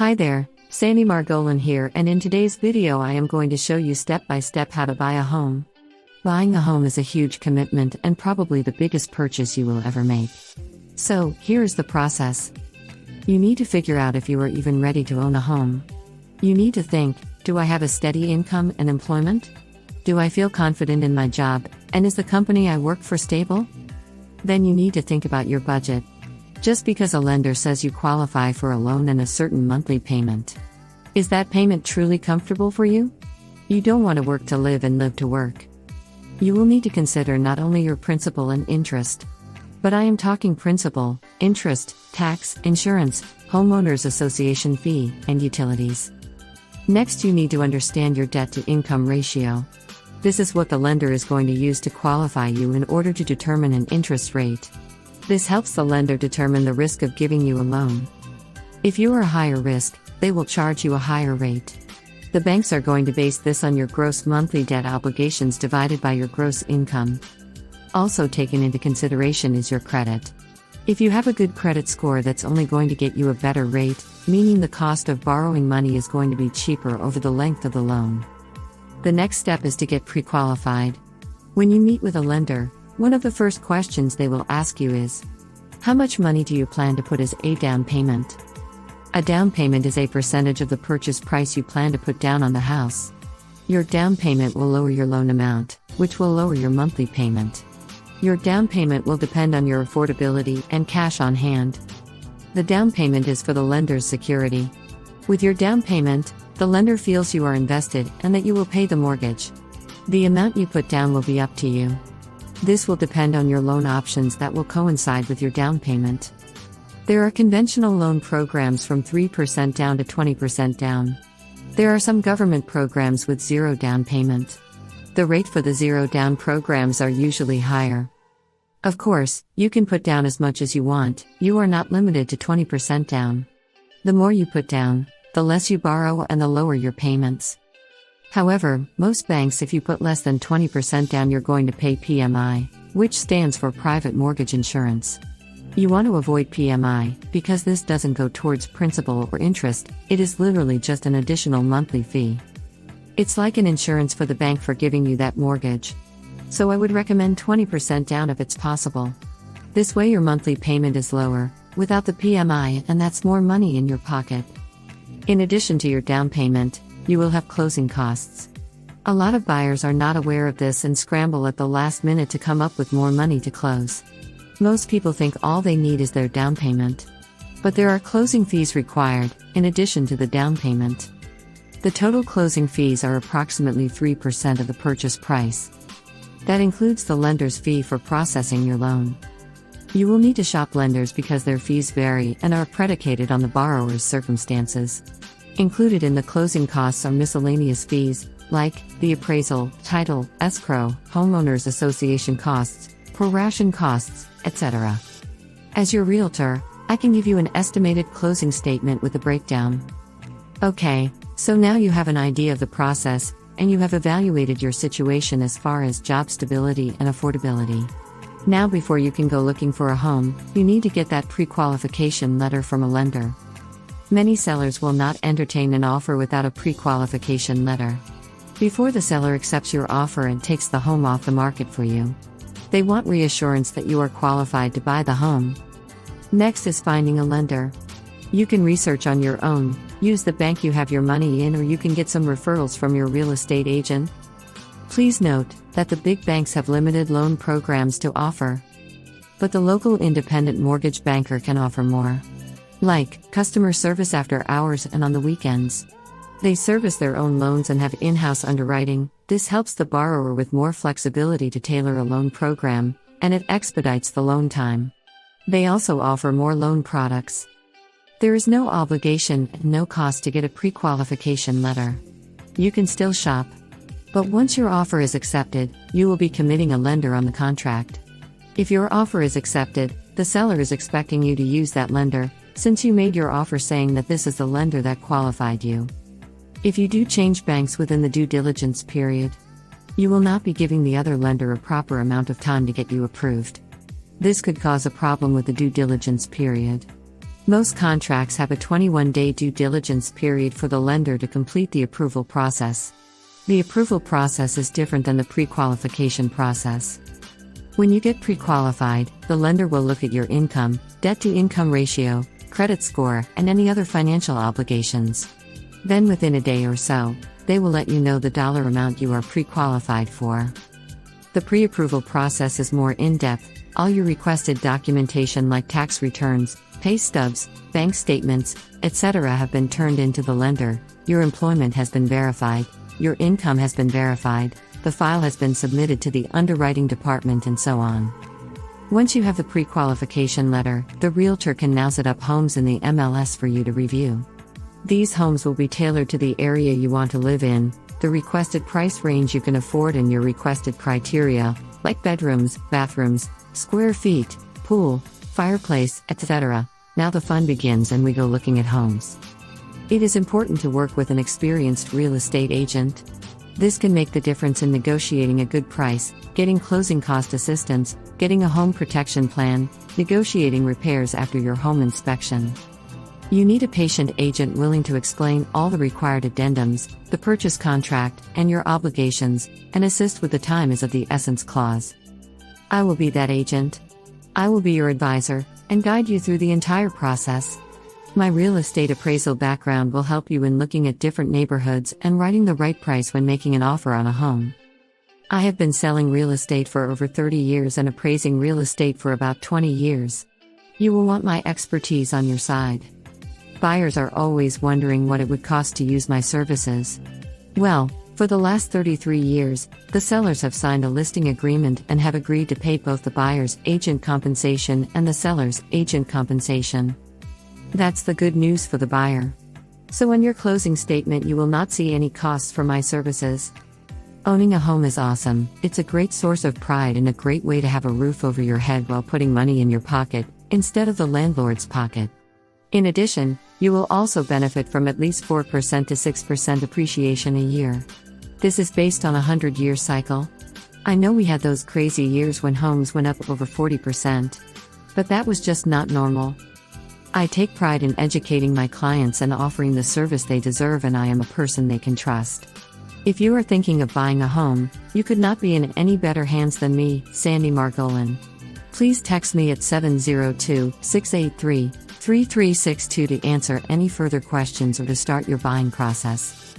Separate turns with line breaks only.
Hi there, Sandy Margolin here, and in today's video I am going to show you step by step how to buy a home. Buying a home is a huge commitment and probably the biggest purchase you will ever make. So, here is the process. You need to figure out if you are even ready to own a home. You need to think, do I have a steady income and employment? Do I feel confident in my job, and is the company I work for stable? Then you need to think about your budget. Just because a lender says you qualify for a loan and a certain monthly payment, is that payment truly comfortable for you? You don't want to work to live and live to work. You will need to consider not only your principal and interest, but I am talking principal, interest, tax, insurance, homeowners association fee, and utilities. Next, you need to understand your debt-to-income ratio. This is what the lender is going to use to qualify you in order to determine an interest rate. This helps the lender determine the risk of giving you a loan. If you are a higher risk, they will charge you a higher rate. The banks are going to base this on your gross monthly debt obligations divided by your gross income. Also taken into consideration is your credit. If you have a good credit score, that's only going to get you a better rate, meaning the cost of borrowing money is going to be cheaper over the length of the loan. The next step is to get pre-qualified. When you meet with a lender, one of the first questions they will ask you is, how much money do you plan to put as a down payment? A down payment is a percentage of the purchase price you plan to put down on the house. Your down payment will lower your loan amount, which will lower your monthly payment. Your down payment will depend on your affordability and cash on hand. The down payment is for the lender's security. With your down payment, the lender feels you are invested and that you will pay the mortgage. The amount you put down will be up to you. This will depend on your loan options that will coincide with your down payment. There are conventional loan programs from 3% down to 20% down. There are some government programs with zero down payment. The rate for the zero down programs are usually higher. Of course, you can put down as much as you want, you are not limited to 20% down. The more you put down, the less you borrow and the lower your payments. However, most banks, if you put less than 20% down, you're going to pay PMI, which stands for private mortgage insurance. You want to avoid PMI, because this doesn't go towards principal or interest, it is literally just an additional monthly fee. It's like an insurance for the bank for giving you that mortgage. So I would recommend 20% down if it's possible. This way your monthly payment is lower, without the PMI, and that's more money in your pocket. In addition to your down payment, you will have closing costs. A lot of buyers are not aware of this and scramble at the last minute to come up with more money to close. Most people think all they need is their down payment. But there are closing fees required, in addition to the down payment. The total closing fees are approximately 3% of the purchase price. That includes the lender's fee for processing your loan. You will need to shop lenders because their fees vary and are predicated on the borrower's circumstances. Included in the closing costs are miscellaneous fees, like the appraisal, title, escrow, homeowners association costs, proration costs, etc. As your realtor, I can give you an estimated closing statement with a breakdown. Okay, so now you have an idea of the process, and you have evaluated your situation as far as job stability and affordability. Now, before you can go looking for a home, you need to get that pre-qualification letter from a lender. Many sellers will not entertain an offer without a pre-qualification letter. Before the seller accepts your offer and takes the home off the market for you, they want reassurance that you are qualified to buy the home. Next is finding a lender. You can research on your own, use the bank you have your money in, or you can get some referrals from your real estate agent. Please note that the big banks have limited loan programs to offer, but the local independent mortgage banker can offer more. Like customer service after hours and on the weekends. They service their own loans and have in-house underwriting. This helps the borrower with more flexibility to tailor a loan program, and it expedites the loan time. They also offer more loan products. There is no obligation and no cost to get a pre-qualification letter. You can still shop. But once your offer is accepted, you will be committing a lender on the contract. If your offer is accepted, the seller is expecting you to use that lender, since you made your offer saying that this is the lender that qualified you. If you do change banks within the due diligence period, you will not be giving the other lender a proper amount of time to get you approved. This could cause a problem with the due diligence period. Most contracts have a 21-day due diligence period for the lender to complete the approval process. The approval process is different than the pre-qualification process. When you get pre-qualified, the lender will look at your income, debt-to-income ratio, credit score, and any other financial obligations. Then within a day or so, they will let you know the dollar amount you are pre-qualified for. The pre-approval process is more in-depth. All your requested documentation like tax returns, pay stubs, bank statements, etc. have been turned into the lender, your employment has been verified, your income has been verified, the file has been submitted to the underwriting department, and so on. Once you have the pre-qualification letter, the Realtor can now set up homes in the MLS for you to review. These homes will be tailored to the area you want to live in, the requested price range you can afford, and your requested criteria, like bedrooms, bathrooms, square feet, pool, fireplace, etc. Now the fun begins and we go looking at homes. It is important to work with an experienced real estate agent. This can make the difference in negotiating a good price, getting closing cost assistance, getting a home protection plan, negotiating repairs after your home inspection. You need a patient agent willing to explain all the required addendums, the purchase contract, and your obligations, and assist with the time is of the essence clause. I will be that agent. I will be your advisor, and guide you through the entire process. My real estate appraisal background will help you in looking at different neighborhoods and writing the right price when making an offer on a home. I have been selling real estate for over 30 years and appraising real estate for about 20 years. You will want my expertise on your side. Buyers are always wondering what it would cost to use my services. Well, for the last 33 years, the sellers have signed a listing agreement and have agreed to pay both the buyer's agent compensation and the seller's agent compensation. That's the good news for the buyer. So in your closing statement you will not see any costs for my services. Owning a home is awesome. It's a great source of pride and a great way to have a roof over your head while putting money in your pocket, instead of the landlord's pocket. In addition, you will also benefit from at least 4% to 6% appreciation a year. This is based on a 100-year cycle. I know we had those crazy years when homes went up over 40%. But that was just not normal. I take pride in educating my clients and offering the service they deserve, and I am a person they can trust. If you are thinking of buying a home, you could not be in any better hands than me, Sandy Margolin. Please text me at 702-683-3362 to answer any further questions or to start your buying process.